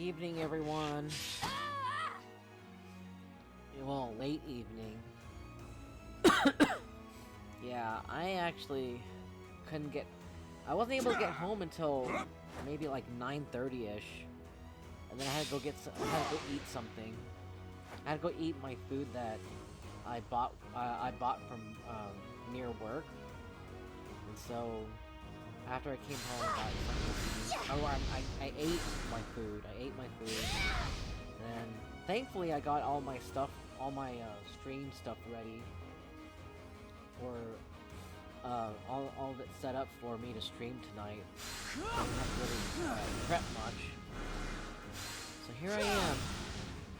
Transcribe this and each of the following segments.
Evening, everyone. Well, late evening. Yeah, I actually couldn't get... I wasn't able to get home until maybe like 9:30ish. And then I had to go get I had to go eat something. I had to go eat my food that I bought from near work. And so after I came home, I got something. I ate my food. I ate my food. And thankfully, I got all my stuff, all my stream stuff ready for all of it set up for me to stream tonight. I didn't have to really prep much. So here I am,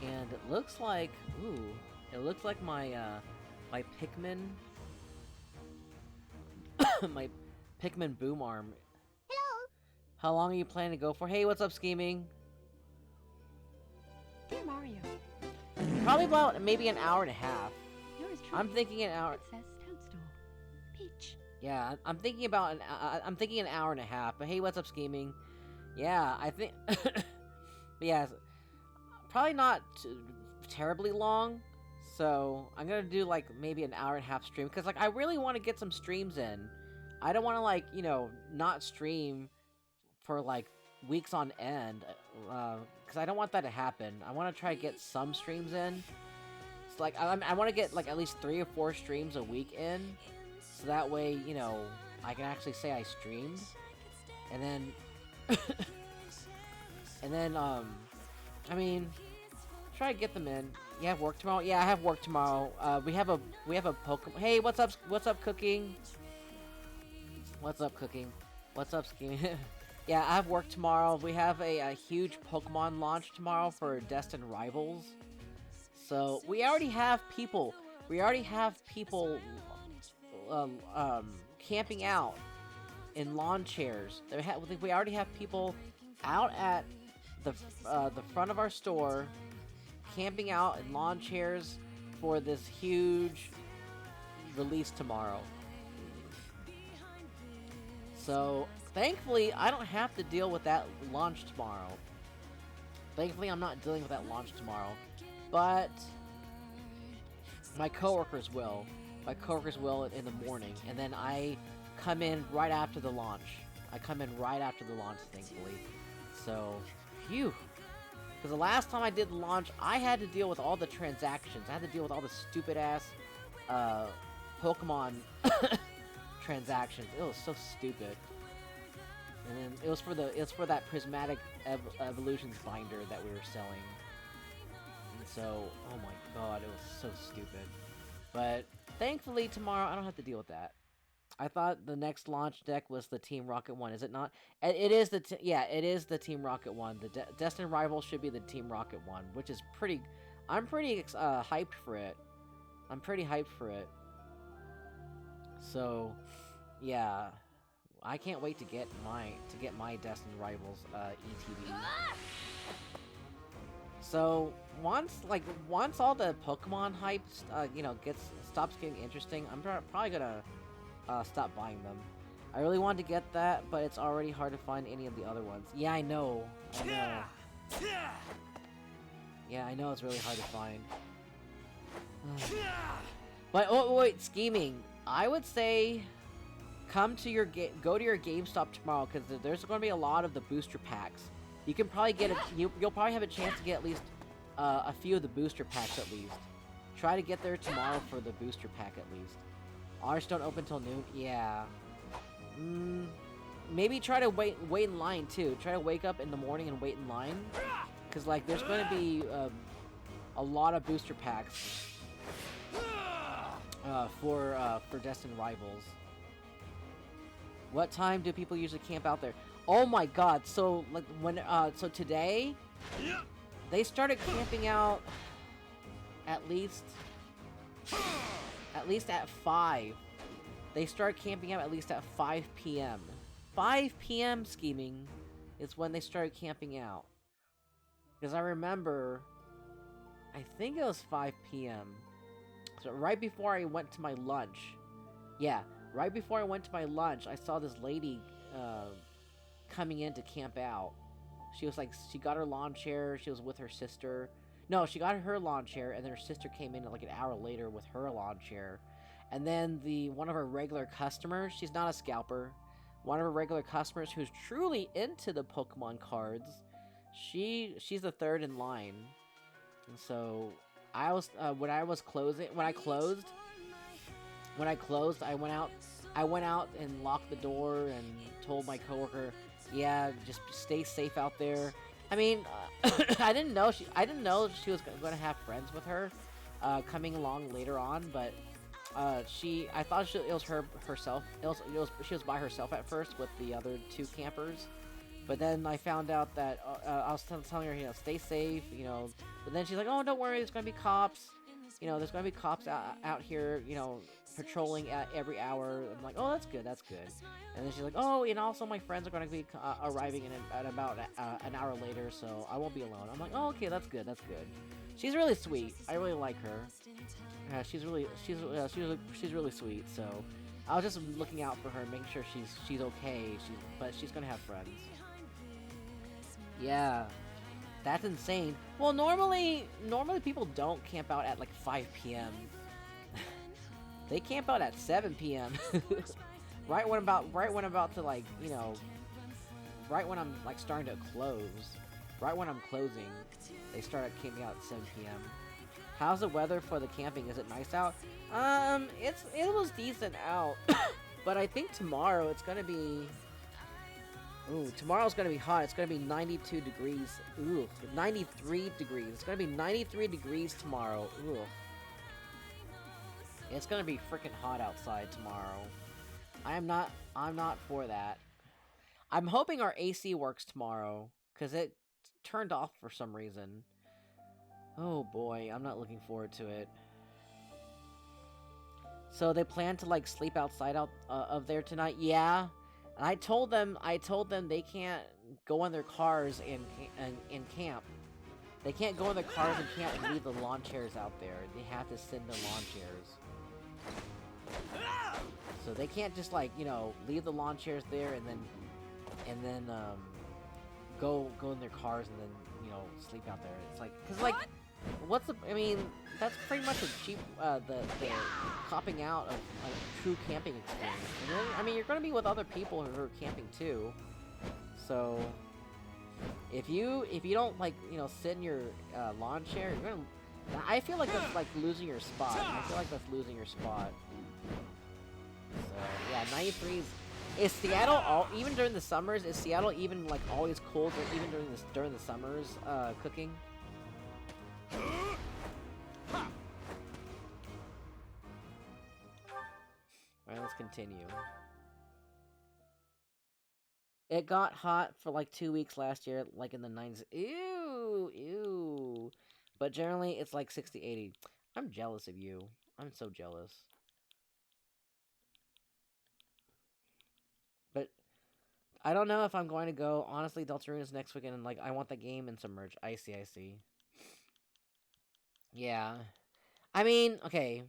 and it looks like, it looks like my my Pikmin, my Pikmin boom arm. Hello. How long are you planning to go for? Hey, what's up, Scheming? Dear Mario. Probably about maybe an hour and a half. Yours truly. I'm thinking an hour. Princess Toadstool. Peach. Yeah, I'm thinking about I'm thinking an hour and a half. But hey, what's up, Scheming? Yeah, I think. But yeah, probably not terribly long. So I'm gonna do like maybe an hour and a half stream because like I really want to get some streams in. I don't want to like not stream for like weeks on end because I don't want that to happen. I want to try to get some streams in. It's like I want to get like at least 3 or 4 streams a week in, so that way I can actually say I streamed, and then I mean, try to get them in. You have work tomorrow? Yeah, I have work tomorrow. We have a Pokemon. Hey, what's up? What's up, Cooking? What's up, Cooking? What's up, Scheme? Yeah, I have work tomorrow. We have a huge Pokemon launch tomorrow for Destined Rivals. So we already have people. We already have people camping out in lawn chairs. We already have people out at the front of our store, camping out in lawn chairs for this huge release tomorrow. So thankfully, I don't have to deal with that launch tomorrow. Thankfully, I'm not dealing with that launch tomorrow, but my coworkers will. My coworkers will in the morning, and then I come in right after the launch. Thankfully. So, phew. Because the last time I did the launch, I had to deal with all the transactions. I had to deal with all the stupid-ass Pokemon transactions. It was so stupid. And then it was for that prismatic evolutions binder that we were selling. And so, oh my god, it was so stupid. But thankfully tomorrow I don't have to deal with that. I thought the next launch deck was the Team Rocket one. Is it not? It is the it is the Team Rocket one. The Destined Rival should be the Team Rocket one, which is pretty. I'm pretty hyped for it. I'm pretty hyped for it. So, yeah, I can't wait to get my Destined Rivals ETB. So once all the Pokemon hype stops getting interesting, I'm probably gonna stop buying them. I really wanted to get that, but it's already hard to find any of the other ones. Yeah, I know. Yeah, I know it's really hard to find. But oh wait, Scheming. I would say go to your GameStop tomorrow because there's going to be a lot of the booster packs. You can probably get you'll probably have a chance to get at least a few of the booster packs at least. Try to get there tomorrow for the booster pack at least. Ours don't open till noon. Yeah. Maybe try to wait in line too. Try to wake up in the morning and wait in line, because like there's going to be a lot of booster packs for Destined Rivals. What time do people usually camp out there? Oh my god, so like so today they started camping out at least at 5. They started camping out at least at 5 p.m. 5 p.m. Scheming is when they started camping out. Because I remember, I think it was 5 p.m. So right before I went to my lunch. Yeah, right before I went to my lunch, I saw this lady coming in to camp out. She was like, she got her lawn chair. She was with her sister. No, she got her lawn chair, and then her sister came in like an hour later with her lawn chair. And then one of her regular customers, she's not a scalper, one of her regular customers who's truly into the Pokemon cards, she's the third in line. And so I went out and locked the door and told my coworker, yeah, just stay safe out there. I mean, I didn't know she was going to have friends with her coming along later on, but I thought it was herself. She was by herself at first with the other two campers, but then I found out that I was telling her, stay safe, But then she's like, oh, don't worry, there's gonna be cops. There's gonna be cops out here, patrolling at every hour. I'm like, oh, that's good, that's good. And then she's like, oh, and also my friends are gonna be arriving at about an hour later, so I won't be alone. I'm like, oh, okay, that's good, that's good. She's really sweet. I really like her. She's really sweet. So I was just looking out for her, making sure she's okay. But she's gonna have friends. Yeah, that's insane. Well, normally people don't camp out at like 5 p.m. They camp out at 7 p.m. right when I'm about to like right when I'm like starting to close. Right when I'm closing, they start camping out at 7 p.m. How's the weather for the camping? Is it nice out? It was decent out, but I think tomorrow it's gonna be. Ooh, tomorrow's gonna be hot. It's gonna be 92 degrees. Ooh, 93 degrees. It's gonna be 93 degrees tomorrow. Ooh. It's gonna be freaking hot outside tomorrow. I'm not for that. I'm hoping our AC works tomorrow, cause it turned off for some reason. Oh boy, I'm not looking forward to it. So they plan to like sleep outside of there tonight. Yeah, and I told them they can't go in their cars and camp. They can't go in their cars and camp and leave the lawn chairs out there. They have to send the lawn chairs. So they can't just like leave the lawn chairs there and then go in their cars and then sleep out there. It's like, cause like, I mean, that's pretty much a cheap the copping out of like true camping experience. And then, I mean, you're gonna be with other people who are camping too. So if you don't like sit in your lawn chair, you're gonna. I feel like that's like losing your spot. So yeah, 93 is Seattle even during the summers? Is Seattle even like always cold, or even during the summers cooking? Alright, let's continue. It got hot for like 2 weeks last year, like in the 90s. Ew. But generally, it's like 60, 80. I'm jealous of you. I'm so jealous. But I don't know if I'm going to go. Honestly, Deltarune is next weekend, and like I want the game and some merch. I see. Yeah. I mean, okay.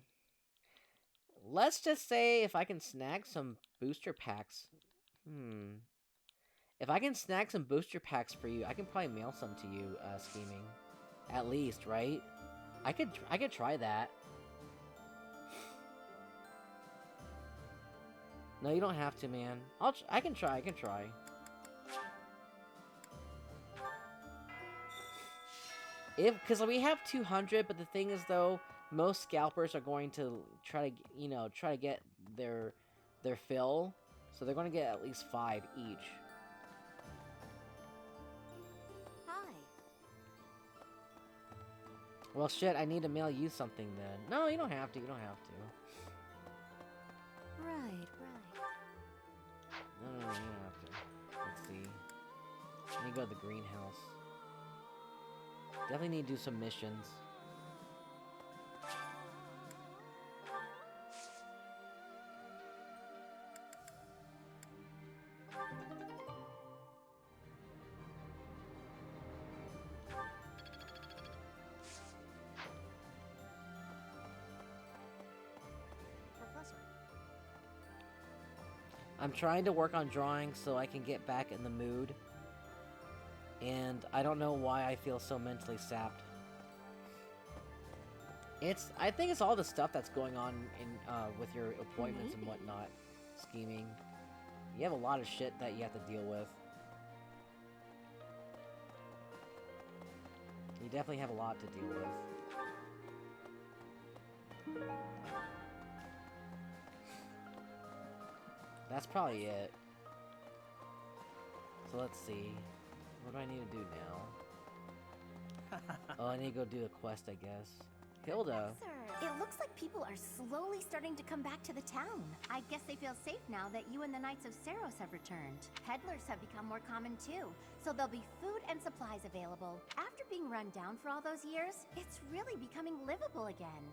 Let's just say if I can snag some booster packs. If I can snag some booster packs for you, I can probably mail some to you, Scheming. At least, right? I could try that. No, you don't have to, man. I can try. Because we have 200, but the thing is, though, most scalpers are going to try to get their fill, so they're going to get at least 5 each. Hi. Well, shit, I need to mail you something then. No, you don't have to. Right. No, you don't have to. Let's see. Let me go to the greenhouse. Definitely need to do some missions. I'm trying to work on drawing so I can get back in the mood. And and I don't know why I feel so mentally sapped. I think it's all the stuff that's going on in with your appointments and whatnot, scheming. You have a lot of shit that you have to deal with. You definitely have a lot to deal with. That's probably it. So let's see. What do I need to do now? Oh, I need to go do a quest, I guess. Hilda. Sir, it looks like people are slowly starting to come back to the town. I guess they feel safe now that you and the Knights of Seros have returned. Peddlers have become more common too, so there'll be food and supplies available. After being run down for all those years, it's really becoming livable again.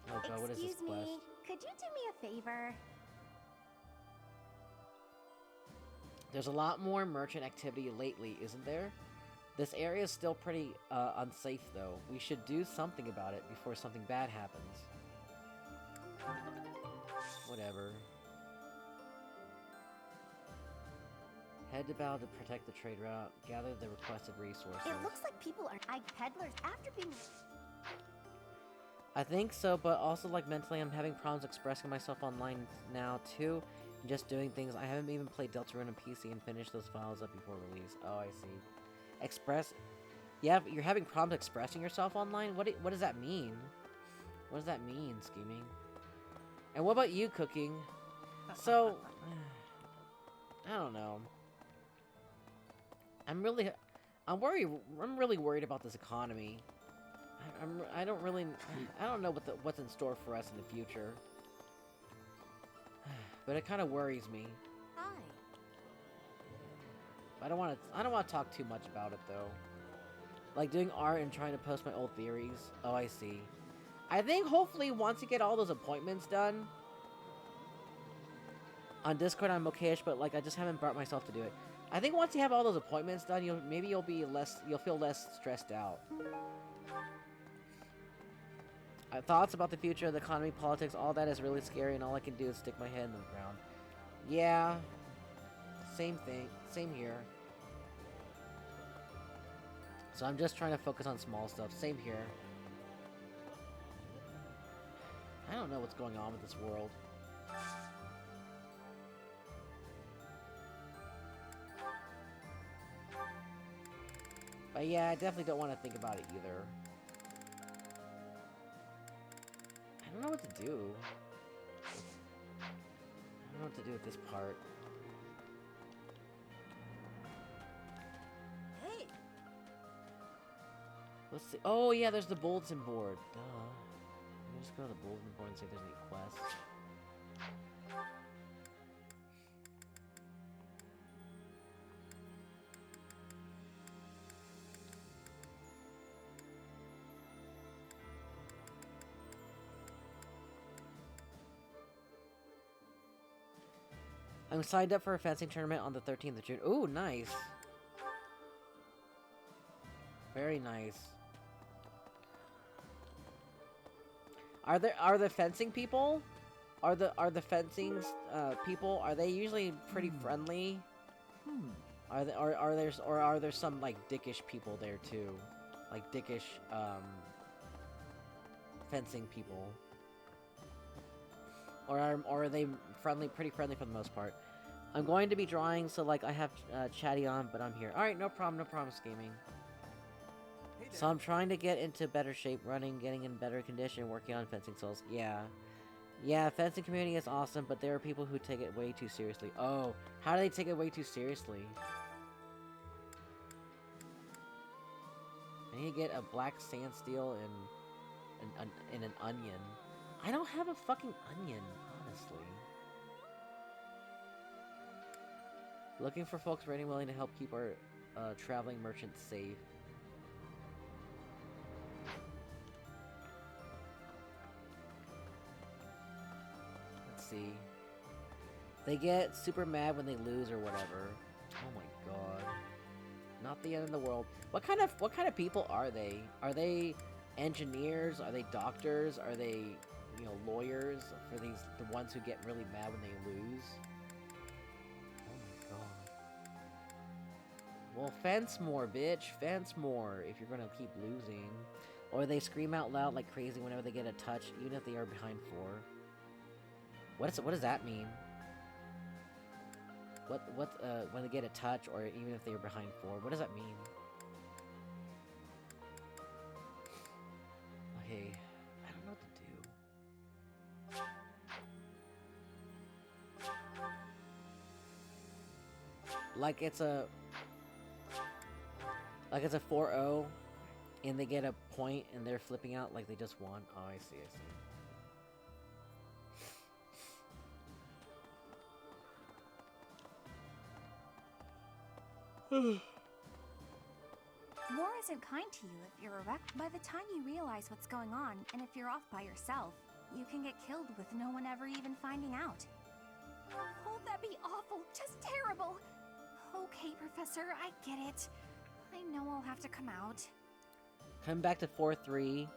Oh god, what is this Excuse quest? me, could you do me a favor? There's a lot more merchant activity lately, isn't there? This area is still pretty unsafe, though. We should do something about it before something bad happens. Whatever. Head to battle to protect the trade route. Gather the requested resources. It looks like people are peddlers after being... I think so, but also, like, mentally I'm having problems expressing myself online now, too. And just doing things. I haven't even played Deltarune on PC and finished those files up before release. Oh, I see. Yeah, you're having problems expressing yourself online? What does that mean? What does that mean, scheming? And what about you, Cooking? So, I don't know. I'm really worried about this economy. I don't know what's in store for us in the future. But it kind of worries me. Hi. I don't want to talk too much about it though. Like doing art and trying to post my old theories. Oh, I see. I think hopefully once you get all those appointments done on Discord, I'm okayish, but like I just haven't brought myself to do it. I think once you have all those appointments done, you'll feel less stressed out. Thoughts about the future of the economy, politics, all that is really scary, and all I can do is stick my head in the ground. Yeah. Same thing. Same here. So I'm just trying to focus on small stuff. Same here. I don't know what's going on with this world. But yeah, I definitely don't want to think about it either. I don't know what to do. I don't know what to do with this part. Hey. Let's see. Oh yeah, there's the bulletin board. Duh. Let me just go to the bulletin board and see if there's any quests. I'm signed up for a fencing tournament on the 13th of June. Ooh, nice. Very nice. Are the fencing people? Are the fencing people? Are they usually pretty friendly? Are there some like dickish people there too, like dickish fencing people? Or are they friendly, pretty friendly for the most part? I'm going to be drawing, so like I have Chatty on, but I'm here. All right, no problem, scheming. So I'm trying to get into better shape, getting in better condition, working on fencing skills. Yeah, fencing community is awesome, but there are people who take it way too seriously. Oh, how do they take it way too seriously? I need to get a black sand steel and an onion. I don't have a fucking onion, honestly. Looking for folks ready and willing to help keep our traveling merchants safe. Let's see. They get super mad when they lose or whatever. Oh my god. Not the end of the world. What kind of people are they? Are they engineers? Are they doctors? Are they, you know, lawyers? For the ones who get really mad when they lose? Oh my god. Well, fence more, bitch. Fence more if you're gonna keep losing. Or they scream out loud like crazy whenever they get a touch, even if they are behind 4. What does that mean? When they get a touch, or even if they are behind 4, what does that mean? Okay, I don't know what to do. Like it's a 4-0, and they get a point, and they're flipping out like they just won. Oh, I see. War isn't kind to you if you're a wreck. By the time you realize what's going on, and if you're off by yourself, you can get killed with no one ever even finding out. Oh, that'd be awful. Just terrible. Okay, Professor, I get it. I know I'll have to come out. Coming back to 4-3,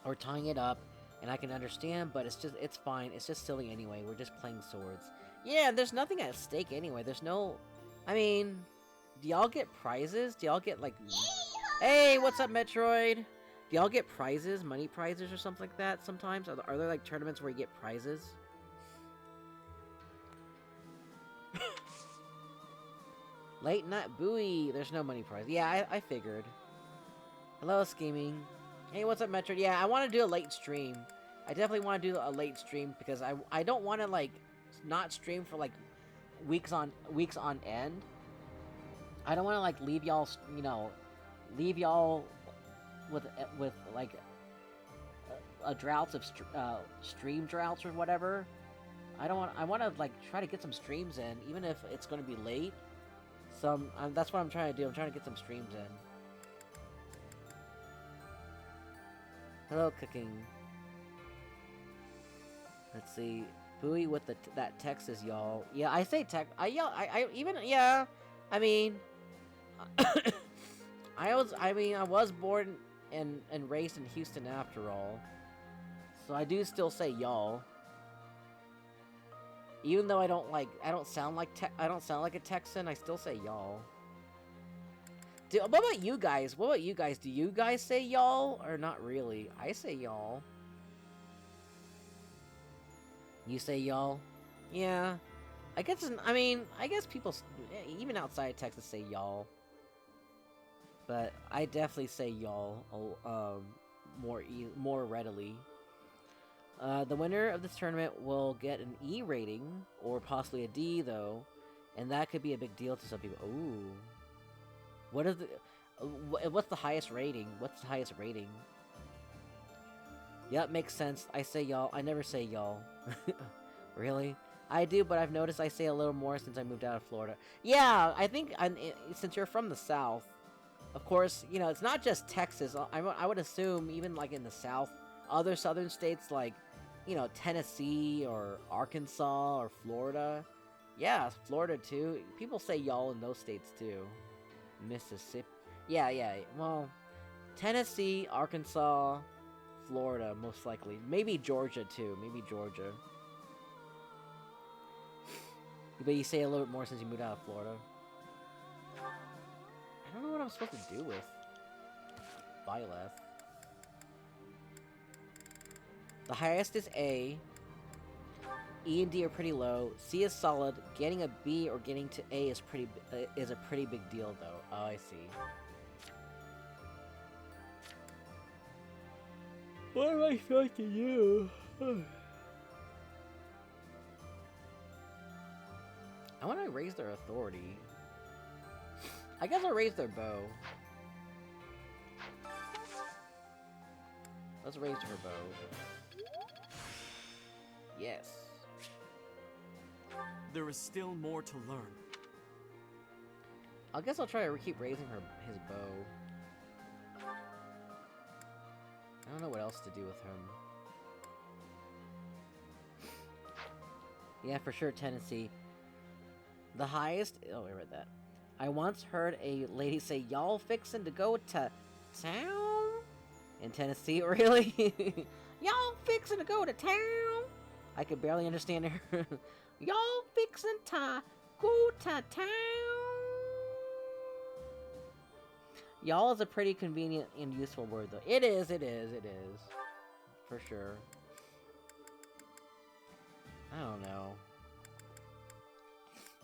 or tying it up, and I can understand, but it's fine. It's just silly anyway. We're just playing swords. Yeah, there's nothing at stake anyway. There's no... I mean... Do y'all get prizes? Do y'all get, like... Hey, what's up, Metroid? Do y'all get prizes? Money prizes or something like that sometimes? Are there like, tournaments where you get prizes? Late night buoy. There's no money prize. Yeah, I figured. Hello, Scheming. Hey, what's up, Metroid? Yeah, I want to do a late stream. I definitely want to do a late stream because I don't want to, like, not stream for, like, weeks on end. I don't want to, like, leave y'all, you know, with like, a droughts of, stream droughts or whatever. I want to, like, try to get some streams in, even if it's going to be late. That's what I'm trying to do. I'm trying to get some streams in. Hello, Cooking. Let's see. Buoy with that Texas, y'all. Yeah, I say yeah. I mean... I was born and raised in Houston after all, so I do still say y'all. Even though I don't sound like a Texan, I still say y'all. What about you guys? Do you guys say y'all or not really? I say y'all. You say y'all? Yeah. I guess people even outside Texas say y'all. But I definitely say y'all more readily. The winner of this tournament will get an E rating, or possibly a D, though, and that could be a big deal to some people. Ooh. What's the highest rating? What's the highest rating? Yep, makes sense. I say y'all. I never say y'all. Really? I do, but I've noticed I say a little more since I moved out of Florida. Yeah, I think since you're from the South, of course, you know, it's not just Texas. I would assume even, like, in the South, other southern states like, you know, Tennessee or Arkansas or Florida. Yeah, Florida too. People say y'all in those states too. Mississippi. Yeah. Well, Tennessee, Arkansas, Florida, most likely. Maybe Georgia too. Maybe Georgia. But you say a little bit more since you moved out of Florida. I don't know what I'm supposed to do with Byleth. The highest is A. E and D are pretty low. C is solid. Getting a B or getting to A is a pretty big deal, though. Oh, I see. What am I supposed to do? I want to raise their authority. I guess I'll raise their bow. Let's raise her bow. Yes. There is still more to learn. I guess I'll try to keep raising his bow. I don't know what else to do with him. Yeah, for sure, Tennessee. The highest... Oh, I read that. I once heard a lady say, "Y'all fixin' to go to town?" In Tennessee, really? Y'all fixin' to go to town? I could barely understand her. Y'all fixin' to go to town? Y'all is a pretty convenient and useful word, though. It is. For sure. I don't know.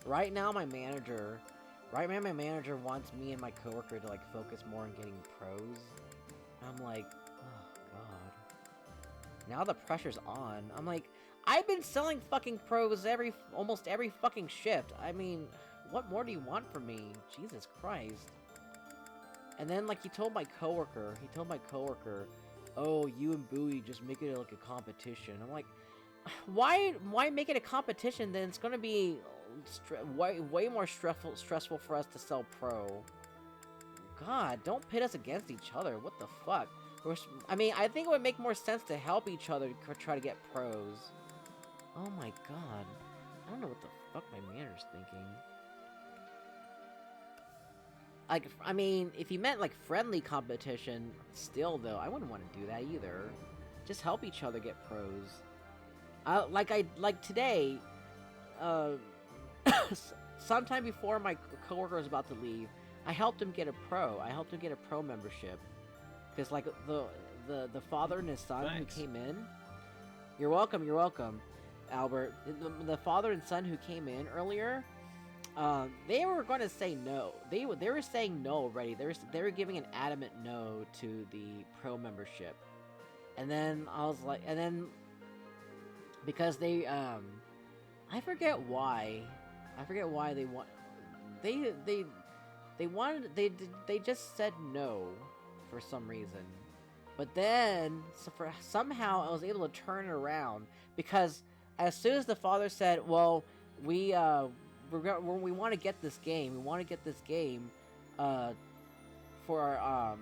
Right now, my manager wants me and my coworker to, like, focus more on getting pros. I'm like, oh, God. Now the pressure's on. I'm like, I've been selling fucking pros almost every fucking shift. I mean, what more do you want from me? Jesus Christ. And then, like, he told my coworker, oh, you and Bowie just make it like a competition. I'm like, why make it a competition? Then it's gonna be way more stressful for us to sell pro. God, don't pit us against each other. What the fuck? I mean, I think it would make more sense to help each other try to get pros. Oh my God, I don't know what the fuck my manager's thinking. Like, I mean, if he meant, like, friendly competition, still, though, I wouldn't want to do that either. Just help each other get pros. Like today, sometime before my coworker was about to leave, I helped him get a pro. I helped him get a pro membership. Because, like, the father and his son who came in... You're welcome, Albert. The father and son who came in earlier... they were going to say no. They were saying no already. They were giving an adamant no to the pro membership. And then I was like, because they I forget why they want they just said no for some reason. But then somehow I was able to turn it around, because as soon as the father said, well, we want to get this game. We want to get this game, for our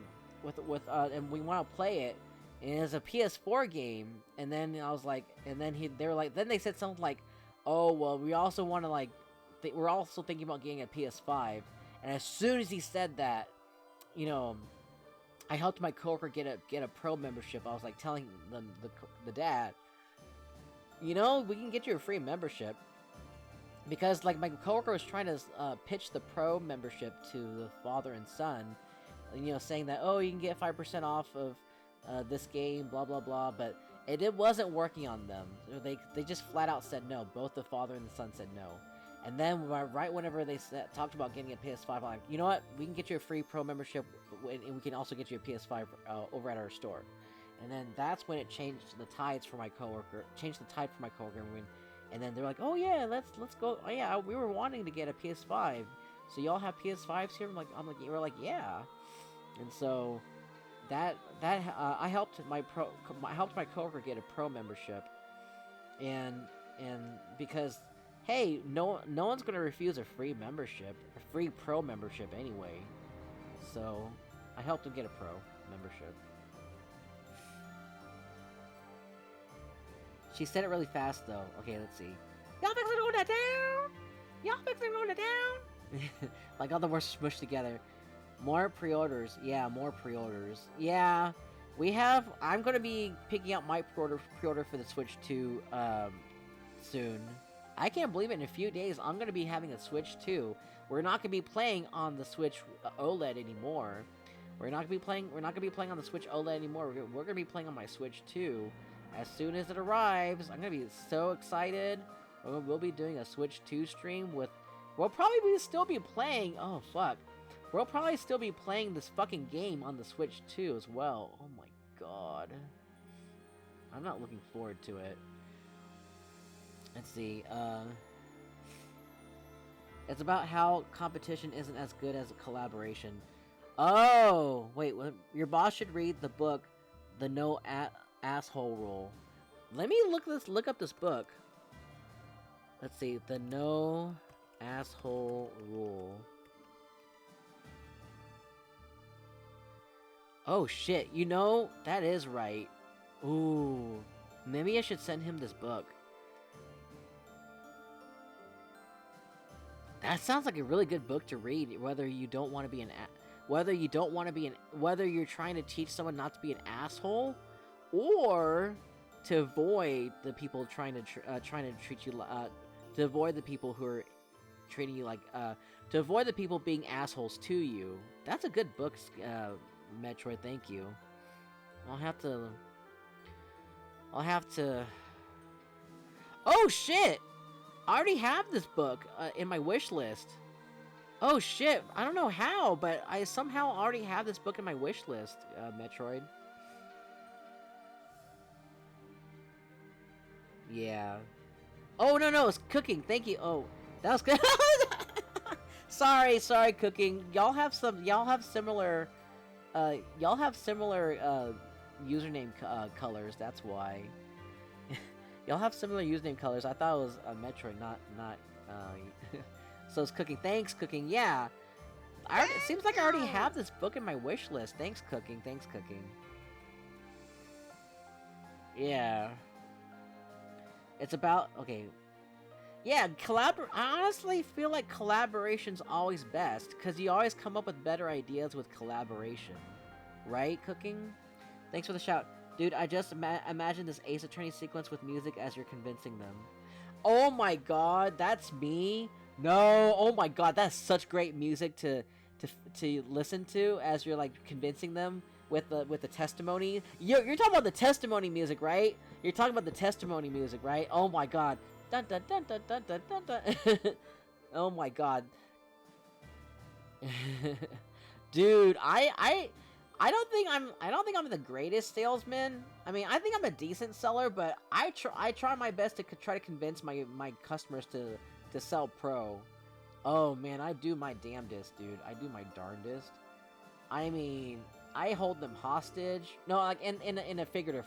and we want to play it. And it's a PS4 game. And then I was like, and then then they said something like, oh well, we also want to, like, we're also thinking about getting a PS5. And as soon as he said that, you know, I helped my coworker get a pro membership. I was like telling them the dad, you know, we can get you a free membership. Because, like, my coworker was trying to pitch the pro membership to the father and son, you know, saying that, oh, you can get 5% off of this game, blah blah blah. But it wasn't working on them. They just flat out said no. Both the father and the son said no. And then right whenever they talked about getting a PS5, I'm like, you know what? We can get you a free pro membership, and we can also get you a PS5 over at our store. And then that's when it changed the tides for my coworker. And then they're like, oh yeah, let's go. Oh yeah, we were wanting to get a PS5. So y'all have PS5s here? I'm like, we're like, yeah. And so I helped my coworker get a pro membership, and because, hey, no one's gonna refuse a free pro membership anyway. So I helped him get a pro membership. She said it really fast, though. Okay, let's see. Y'all fixin' to go that down? Y'all fixin' to go that down? Like, all the words smushed together. More pre-orders. Yeah, more pre-orders. Yeah, we have... I'm gonna be picking out my pre-order for the Switch 2, soon. I can't believe it. In a few days, I'm gonna be having a Switch 2. We're not gonna be playing on the Switch OLED anymore. We're not gonna be playing on the Switch OLED anymore. We're gonna be playing on my Switch 2. As soon as it arrives, I'm gonna be so excited. We'll be doing a Switch 2 stream with... We'll probably still be playing... Oh, fuck. We'll probably still be playing this fucking game on the Switch 2 as well. Oh my god. I'm not looking forward to it. Let's see, it's about how competition isn't as good as a collaboration. Oh! Wait, your boss should read the book, The No Asshole Rule. Let me look up this book. Let's see, The No Asshole Rule. Oh shit, you know, that is right. Ooh, maybe I should send him this book. That sounds like a really good book to read, whether you don't want to be whether you're trying to teach someone not to be an asshole, or to avoid the people trying to treat you, to avoid the people who are treating you like, to avoid the people being assholes to you. That's a good book, Metroid, thank you. I'll have to... Oh, shit! I already have this book, in my wish list. Oh, shit! I don't know how, but I somehow already have this book in my wish list, Metroid. Yeah. Oh, no, it's cooking, thank you. Oh, that was good. Sorry, cooking. Y'all have similar username colors. That's why. Y'all have similar username colors. I thought it was Metroid, not. So it's cooking. Thanks, cooking. Yeah. It seems like I already have this book in my wish list. Thanks, cooking. Yeah. It's about okay. Yeah, I honestly feel like collaboration's always best, because you always come up with better ideas with collaboration. Right, Cooking? Thanks for the shout. Dude, I just imagine this Ace Attorney sequence with music as you're convincing them. Oh my god, that's me? No, oh my god, that's such great music to listen to as you're, like, convincing them with the testimony. You're talking about the testimony music, right? You're talking about the testimony music, right? Oh my god. Dun dun dun dun dun dun dun dun. Oh my god. Dude, I don't think I'm the greatest salesman. I mean, I think I'm a decent seller, but I try my best to try to convince my customers to sell pro. Oh man, I do my damnedest, dude. I do my darndest. I mean, I hold them hostage. No, like in a figurative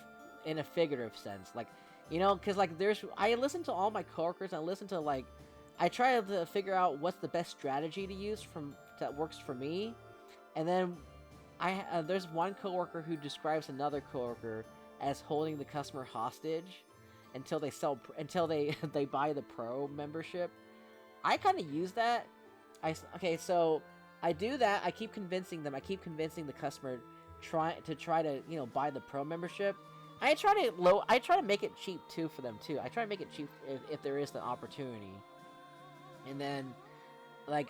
sense, like. You know, because, like, I listen to all my coworkers, I try to figure out what's the best strategy to use that works for me, and then there's one coworker who describes another coworker as holding the customer hostage until they buy the pro membership. I kind of use that. So I do that, I keep convincing them, I keep convincing the customer try to, you know, buy the pro membership. I try to make it cheap too for them too. I try to make it cheap if there is the opportunity. And then, like,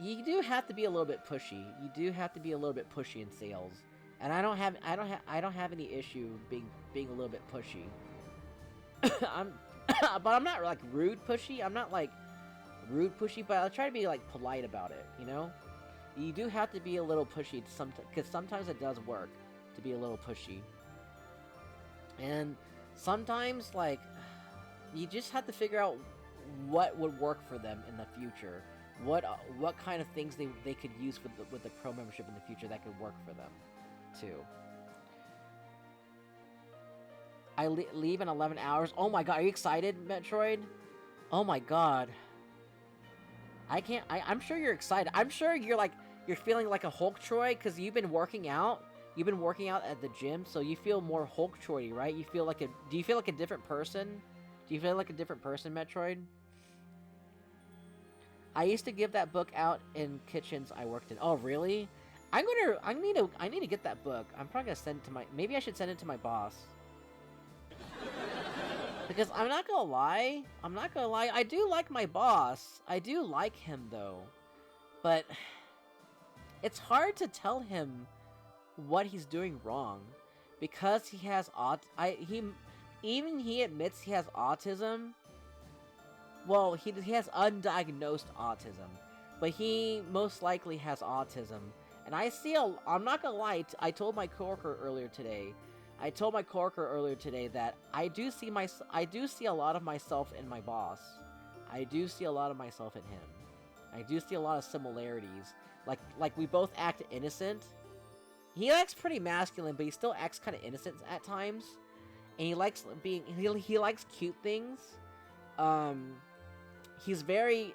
you do have to be a little bit pushy. You do have to be a little bit pushy in sales. And I don't have any issue being a little bit pushy. But I'm not like rude pushy. I'm not like rude pushy, but I'll try to be like polite about it. You know, you do have to be a little pushy because sometimes it does work to be a little pushy. And sometimes, like, you just have to figure out what would work for them in the future. What kind of things they could use with the pro membership in the future that could work for them, too. I leave in 11 hours. Oh my god, are you excited, Metroid? Oh my god. I'm sure you're excited. I'm sure you're feeling like a Hulk Troy because you've been working out. You've been working out at the gym, so you feel more Hulk Troy, right? Do you feel like a different person? Do you feel like a different person, Metroid? I used to give that book out in kitchens I worked in. Oh, really? I need to get that book. I'm probably gonna send it to maybe I should send it to my boss. Because I'm not gonna lie, I do like my boss. I do like him, though. But it's hard to tell him what he's doing wrong, because he has he admits he has autism. Well, he has undiagnosed autism, but he most likely has autism. And I'm not gonna lie, I told my coworker earlier today that I do see a lot of myself in my boss. I do see a lot of myself in him. I do see a lot of similarities. Like we both act innocent. He acts pretty masculine, but he still acts kind of innocent at times. And he likes he likes cute things. He's very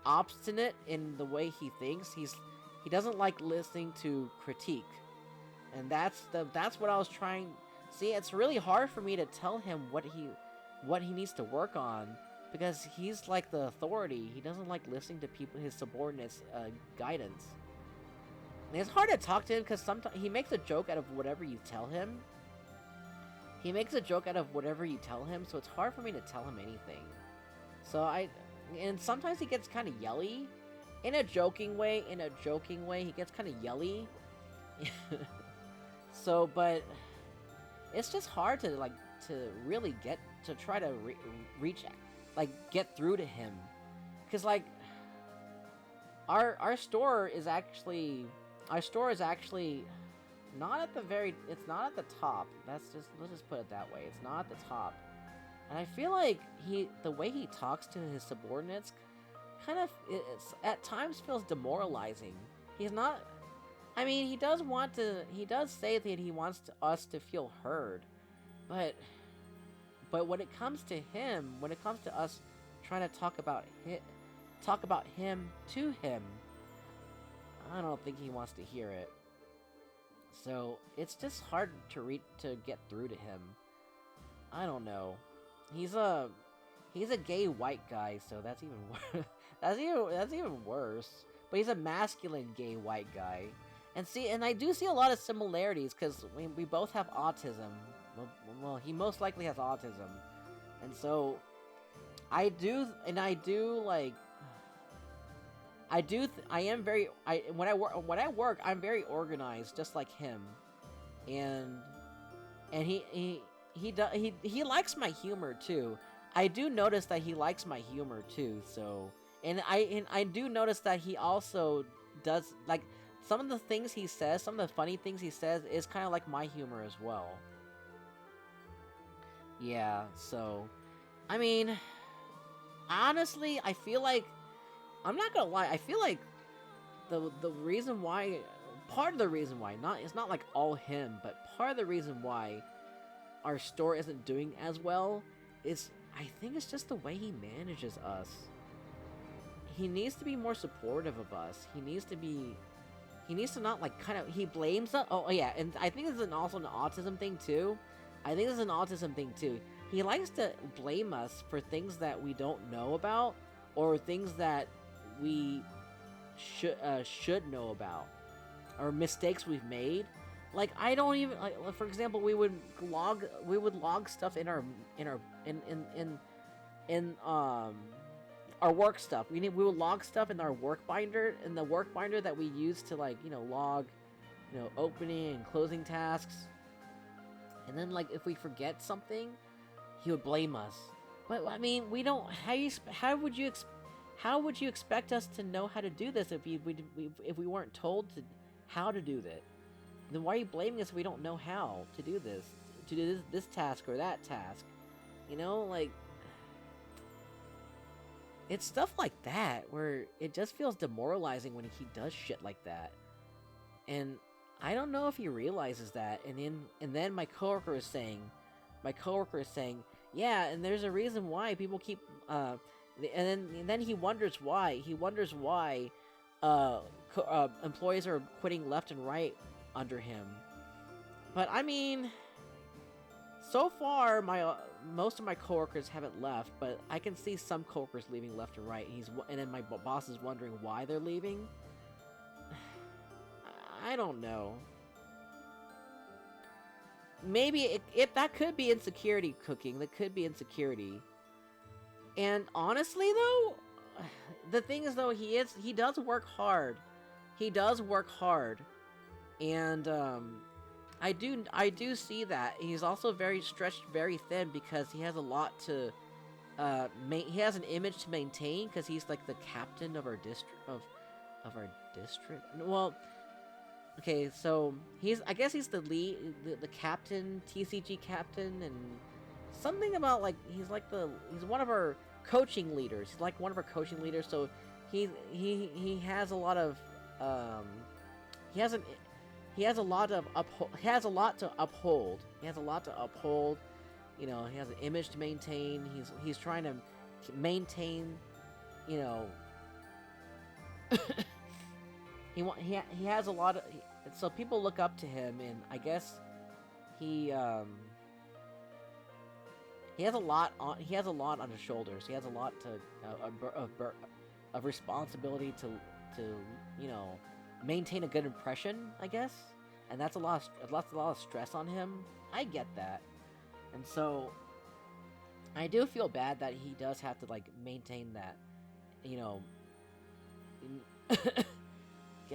obstinate in the way he thinks. He doesn't like listening to critique. And that's what I was trying. See, it's really hard for me to tell him what he needs to work on, because he's like the authority. He doesn't like listening to his subordinates' guidance. And it's hard to talk to him because sometimes he makes a joke out of whatever you tell him. So it's hard for me to tell him anything. So and sometimes he gets kind of yelly, in a joking way. He gets kind of yelly. So, but it's just hard to really try to reach, get through to him, because our store is actually not at the it's not at the top. Let's just put it that way. It's not at the top. And I feel like the way he talks to his subordinates kind of at times feels demoralizing. He's not, I mean, he does say that he wants us to feel heard, but when it comes to him, when it comes to us trying to talk about him to him, I don't think he wants to hear it. So it's just hard to get through to him. I don't know. He's a gay white guy, so that's even worse. that's even worse. But he's a masculine gay white guy, and I do see a lot of similarities because we both have autism. Well, he most likely has autism, and so I when I work, I'm very organized, just like him, and he likes my humor too. I do notice that he likes my humor too. So, and I do notice that he also does, like, some of the things he says, some of the funny things he says is kind of like my humor as well. Yeah. So, I mean, honestly, I feel like, I'm not gonna lie, I feel like the reason why, part of the reason why, it's not like all him, but part of the reason why our store isn't doing as well is, I think it's just the way he manages us. He needs to be more supportive of us. He needs to not, like, kind of, he blames us. Oh yeah, and I think this is also an autism thing too. He likes to blame us for things that we don't know about, or things that we should know about, or mistakes we've made. Like, I don't even, like, for example, we would log stuff in our work stuff. We would log stuff in our work binder, that we use to, like, log, opening and closing tasks. And then, like, if we forget something, he would blame us. But I mean, we don't. How would you expect us to know how to do this if we weren't told how to do that? Then why are you blaming us if we don't know how to do this task or that task? Like, it's stuff like that where it just feels demoralizing when he does shit like that. And I don't know if he realizes that. And then my coworker is saying, yeah, and there's a reason why people keep and then he wonders why employees are quitting left and right under him. But I mean, so far most of my coworkers haven't left, but I can see some coworkers leaving left and right. And then my boss is wondering why they're leaving. I don't know. Maybe if that could be insecurity cooking. That could be insecurity. And honestly, though, the thing is, though, he does work hard. And I do see that. He's also very stretched, very thin, because he has a lot to he has an image to maintain, because he's like the captain of our district of our district. Well, okay, so I guess he's the lead, the captain, TCG captain, and something about, like, he's one of our coaching leaders. He's like one of our coaching leaders. So he has a lot of he has a lot to uphold. He has an image to maintain. He's trying to maintain, he has a lot of, so people look up to him, and I guess he has a lot on his shoulders. He has a lot of responsibility to maintain a good impression, I guess, and that's a lot of stress on him. I get that, and so I do feel bad that he does have to, like, maintain that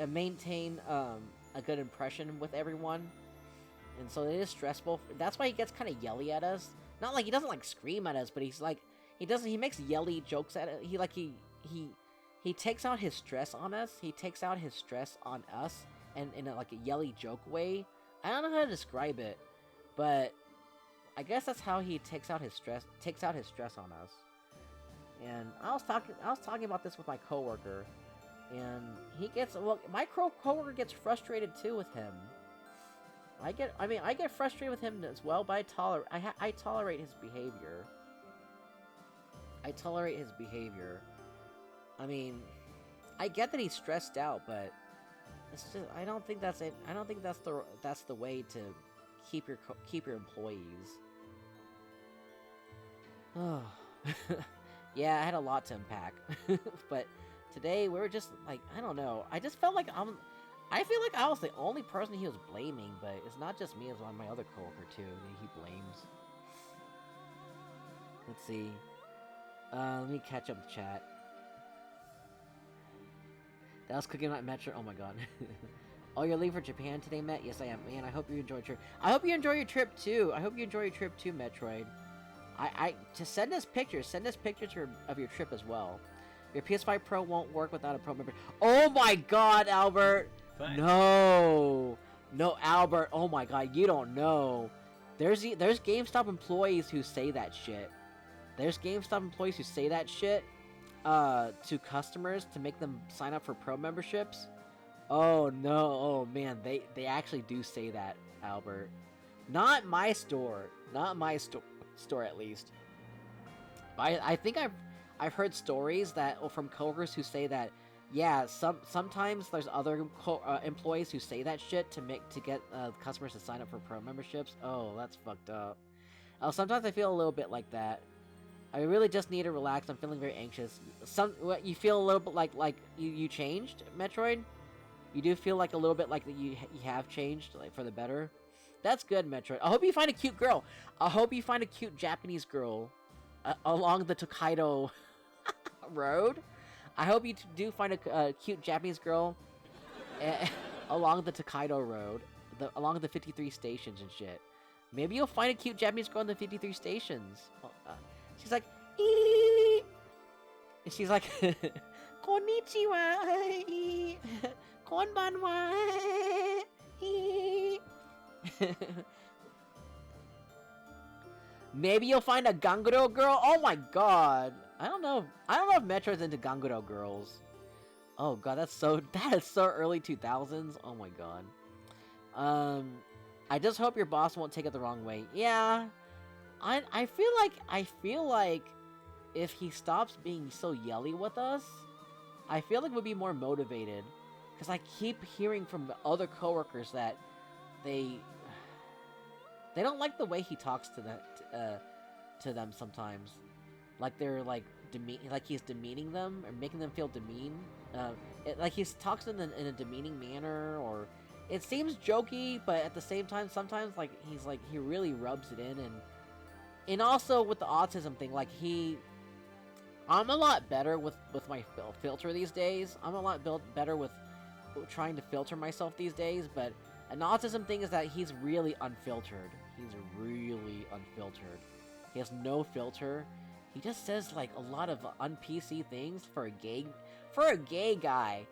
maintain a good impression with everyone, and so it is stressful. That's why he gets kind of yelly at us. Not like he doesn't like scream at us, but he's like he makes yelly jokes at it. He takes out his stress on us. He takes out his stress on us, and in a yelly joke way. I don't know how to describe it, but I guess that's how he takes out his stress on us. And I was talking about this with my coworker, and my coworker gets frustrated too with him. I get frustrated with him as well, but I tolerate his behavior. I mean, I get that he's stressed out, but it's just I don't think that's it. I don't think that's the way to keep your employees. Oh, yeah, I had a lot to unpack, but today we were just like, I don't know. I just felt like I feel like I was the only person he was blaming, but it's not just me, it's on my other coworker too that he blames. Let's see. Let me catch up the chat. That was Cooking Night Metro. Oh my god. Oh, you're leaving for Japan today, Matt? Yes, I am. Man, I hope you enjoy your trip. I hope you enjoy your trip too. Metroid. To send us pictures. Send us pictures of your trip as well. Your PS5 Pro won't work without a Pro member. Oh my god, Albert! Thanks. No, Albert. Oh my god, you don't know. There's GameStop employees who say that shit. To customers to make them sign up for Pro memberships. Oh no, oh man, they actually do say that, Albert. Not my store at least. I think I've heard stories from coworkers who say that, yeah, sometimes there's other employees who say that shit to get customers to sign up for Pro memberships. Oh, that's fucked up. Sometimes I feel a little bit like that. I really just need to relax. I'm feeling very anxious. You feel a little bit like you changed, Metroid? You do feel like a little bit like that you have changed, like, for the better? That's good, Metroid. I hope you find a cute girl. I hope you find a cute Japanese girl along the Tokaido road. I hope you do find a cute Japanese girl along the Tokaido road, along the 53 stations and shit. Maybe you'll find a cute Japanese girl in the 53 stations. She's like, eee! And she's like, konnichiwa, konbanwa. Maybe you'll find a Ganguro girl. Oh my god. I don't know if Metro's into Ganguro girls. Oh god, that is so early 2000s. Oh my god. I just hope your boss won't take it the wrong way. Yeah. I feel like if he stops being so yelly with us, I feel like we'd be more motivated. Because I keep hearing from the other coworkers that they don't like the way he talks to them sometimes. Like they're like he's demeaning them or making them feel demeaned. Like he talks in a demeaning manner, or it seems jokey, but at the same time sometimes like he really rubs it in. And also with the autism thing, like I'm a lot better with my filter these days. I'm a lot better with trying to filter myself these days, but an autism thing is that he's really unfiltered. He has no filter. He just says like a lot of un-PC things for a gay guy.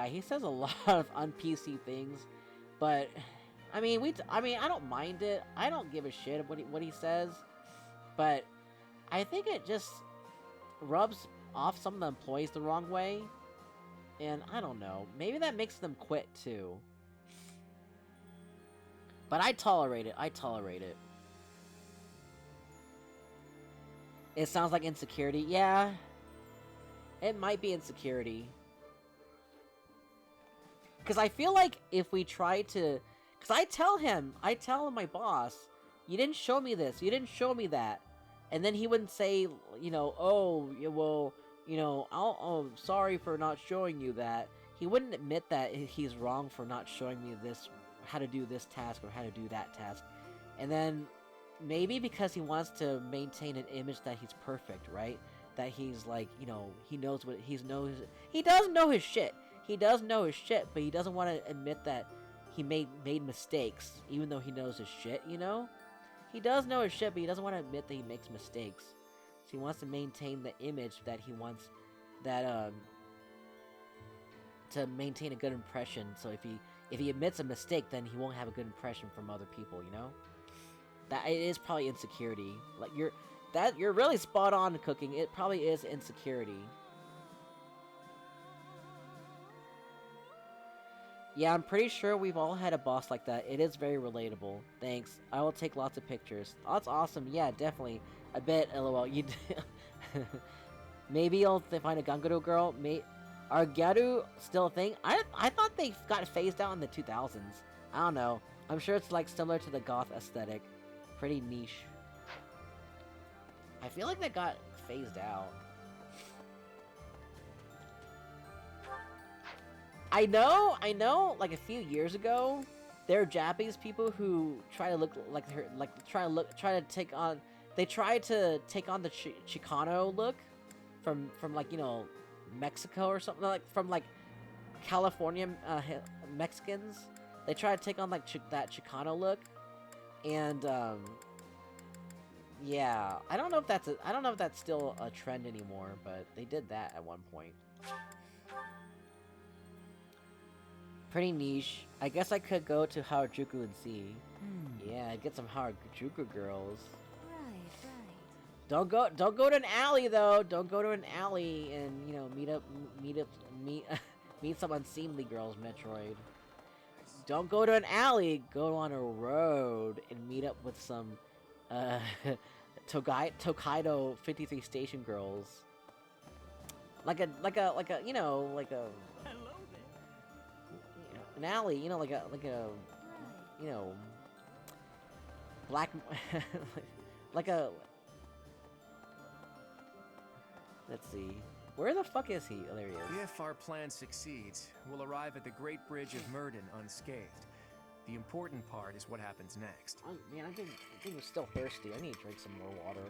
He says a lot of un-PC things, but I mean, I don't mind it. I don't give a shit what he says, but I think it just rubs off some of the employees the wrong way, and I don't know. Maybe that makes them quit too. But I tolerate it. It sounds like insecurity. Yeah, it might be insecurity. Because I feel like if we try to... Because I tell him, my boss, you didn't show me this, you didn't show me that. And then he wouldn't say, oh, well, I'm sorry for not showing you that. He wouldn't admit that he's wrong for not showing me this, how to do this task or how to do that task. And then, maybe because he wants to maintain an image that he's perfect, right? that he's like, you know, he knows what he does know his shit. He does know his shit, but he doesn't want to admit that he made mistakes, even though he knows his shit, you know? He does know his shit, but he doesn't want to admit that he makes mistakes. So he wants to maintain the image that he wants, that, to maintain a good impression. So if he admits a mistake, then he won't have a good impression from other people, you know? That it is probably insecurity. Like, you're really spot on, Cooking. It probably is insecurity. Yeah, I'm pretty sure we've all had a boss like that. It is very relatable. Thanks. I will take lots of pictures. Oh, that's awesome. Yeah, definitely. I bet, lol. You maybe you'll find a Ganguro girl. Are Gyaru still a thing? I thought they got phased out in the 2000s. I don't know. I'm sure it's like similar to the goth aesthetic. Pretty niche. I feel like that got phased out. I know, like a few years ago, there are Japanese people who try to look like her, try to take on the Chicano look from like, you know, Mexico or something, like from like California Mexicans. They try to take on like that Chicano look, and yeah, I don't know if that's still a trend anymore, but they did that at one point. Pretty niche. I guess I could go to Harajuku and see. Yeah, get some Harajuku girls. Right. Don't go to an alley though. Don't go to an alley and, you know, meet some unseemly girls, Metroid. Don't go to an alley. Go on a road and meet up with some Tokaido 53 station girls. Like a you know, like a an alley, you know, like a you know, black like a, let's see, where the fuck is he? Oh, there he is. If our plan succeeds, we'll arrive at the Great Bridge of Murden unscathed. The important part is what happens next. Oh, man, I think I'm still thirsty. I need to drink some more water.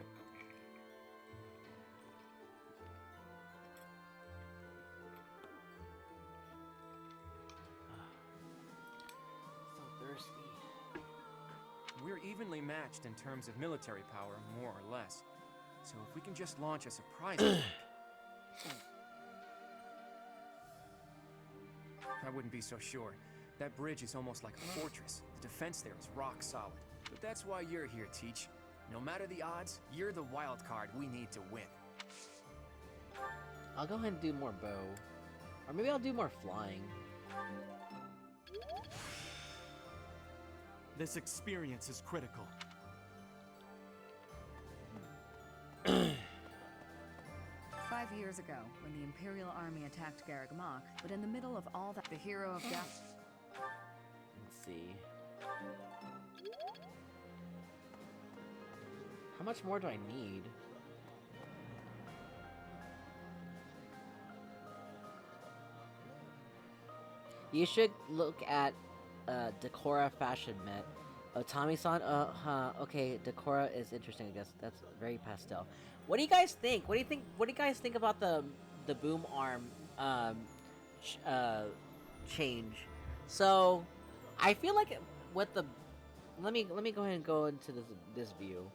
We're evenly matched in terms of military power, more or less. So if we can just launch a surprise attack... I wouldn't be so sure. That bridge is almost like a fortress. The defense there is rock solid. But that's why you're here, Teach. No matter the odds, you're the wild card we need to win. I'll go ahead and do more bow. Or maybe I'll do more flying. This experience is critical. 5 years ago, when the Imperial Army attacked Garreg Mach, but in the middle of all that, the hero of death... Let's see. How much more do I need? You should look at Decora Fashion Met. Otami-san, okay, Decora is interesting, I guess. That's very pastel. What do you guys think? What do you guys think about the boom arm change? So, I feel like with the let me go ahead and go into this view.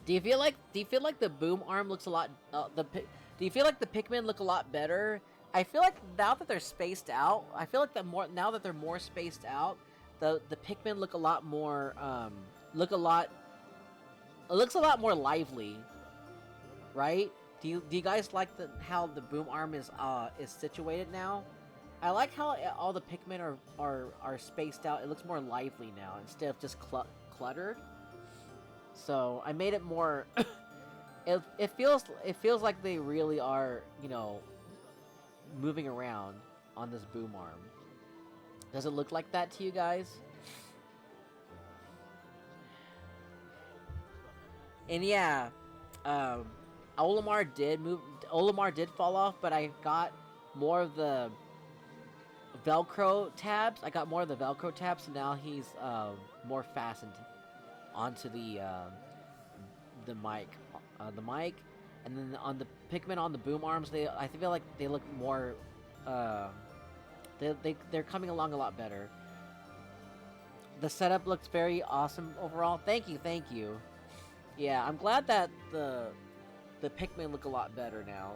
Do you feel like the boom arm looks a lot do you feel like the Pikmin look a lot better? I feel like now that they're spaced out, now that they're more spaced out, the Pikmin look a lot more it looks a lot more lively, right? Do you guys like how the boom arm is situated now? I like how all the Pikmin are spaced out. It looks more lively now instead of just cluttered. So I made it more. it feels like they really are, you know, moving around on this boom arm. Does it look like that to you guys? And yeah, Olimar did fall off, but I got more of the Velcro tabs. So now he's more fastened onto the mic. the mic, and then on the Pikmin on the boom arms, I feel like they look more, they're coming along a lot better. The setup looks very awesome overall. Thank you. Yeah, I'm glad that the Pikmin look a lot better now.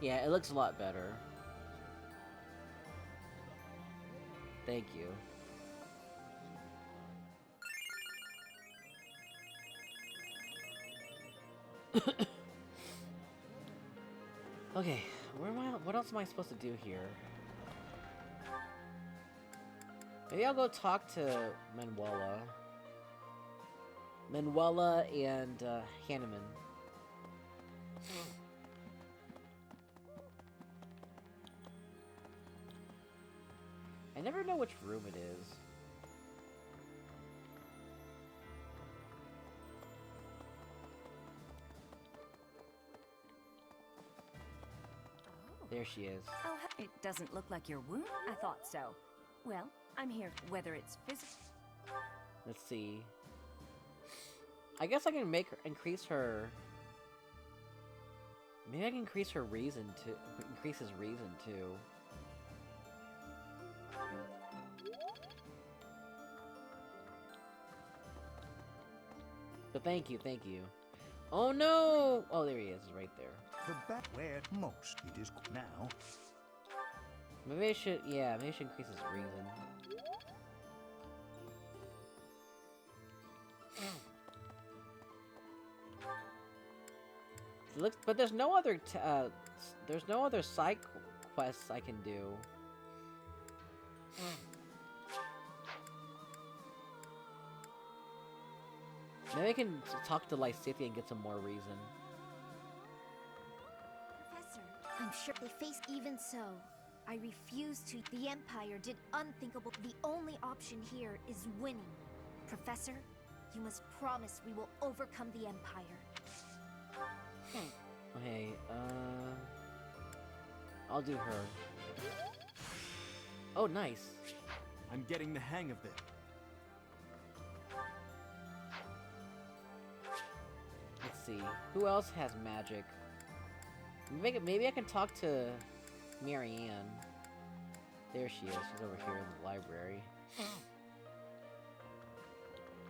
Yeah, it looks a lot better. Thank you. Okay, where am I? What else am I supposed to do here? Maybe I'll go talk to Manuela and Hanneman. I never know which room it is. There she is. Oh, it doesn't look like your wound. I thought so. Well, I'm here, whether it's physical. Let's see. I guess I can increase her. Maybe I can increase her reason to increase his reason too. But thank you. Oh no! Oh, there he is, right there. The back where most it is now. Maybe I should, maybe I should increase his reason. Looks, but there's no other side quests I can do. Maybe I can talk to Lysithia and get some more reason. Professor, I'm sure they face even so. I refuse to. The Empire did unthinkable. The only option here is winning. Professor, you must promise we will overcome the Empire. Okay, I'll do her. Oh, nice. I'm getting the hang of it. Let's see. Who else has magic? Maybe I can talk to Marianne. There she is. She's over here in the library.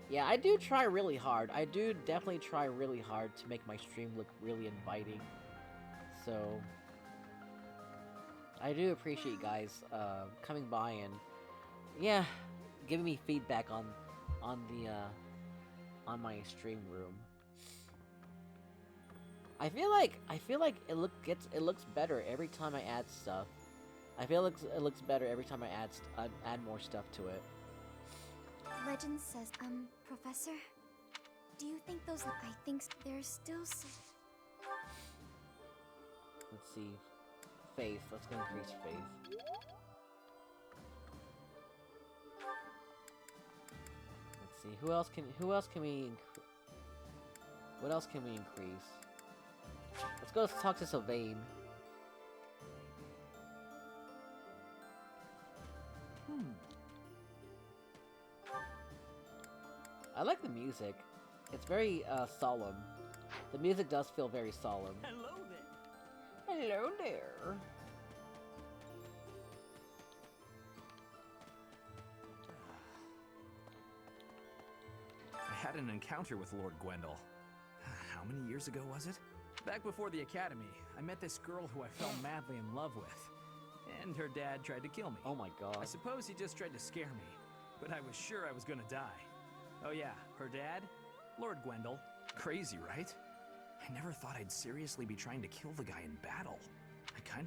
Yeah, I do try really hard. I do definitely try really hard to make my stream look really inviting. So, I do appreciate you guys coming by and, yeah, giving me feedback on my stream room. I feel like it looks better every time I add stuff. I feel like it looks better every time I add more stuff to it. Legend says, Professor, do you think those... I think there's still some... Let's see. Faith. Let's go increase faith. Let's see. What else can we increase? Let's go talk to Sylvain. I like the music. It's very solemn. The music does feel very solemn. Hello there. Hello there. I had an encounter with Lord Gwendol. How many years ago was it? Back before the academy, I met this girl who I fell madly in love with. And her dad tried to kill me. Oh my god. I suppose he just tried to scare me, but I was sure I was gonna die. Oh yeah, her dad? Lord Gwendol. Crazy, right? I never thought I'd seriously be trying to kill the guy in battle. I kind